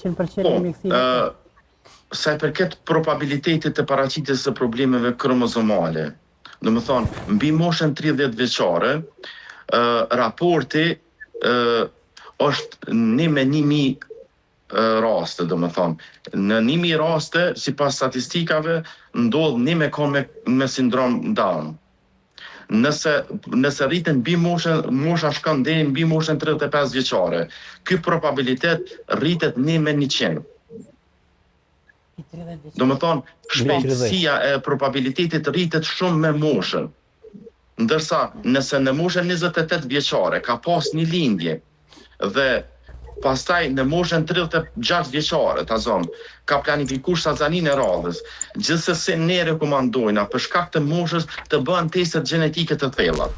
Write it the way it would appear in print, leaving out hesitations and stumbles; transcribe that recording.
100% e mjekësisë. Sa i përket probabilitetit të paraqitjes së problemeve kromozomale, do më thonë, mbi moshën 30 vjeçare, raporti është 1 me 1000 raste, do më thonë. Në 1000 raste, si pas statistikave, ndodh 1 me kon me sindrom Down. Nëse rritën mosha shkon deri mbi moshën 35 vjeçare, ky probabilitet rritet 1 me 100. Do më thonë, shpejtësia e probabilitetit rritet shumë me moshën. Ndërsa, nëse në moshën 28 vjeçare ka pas një lindje dhe pastaj në moshën 36 vjeçare, ka planifikuar shtazanin e radhës, gjithsesi ne rekomandojna për shkak të moshës të bëhen testet gjenetike të thella.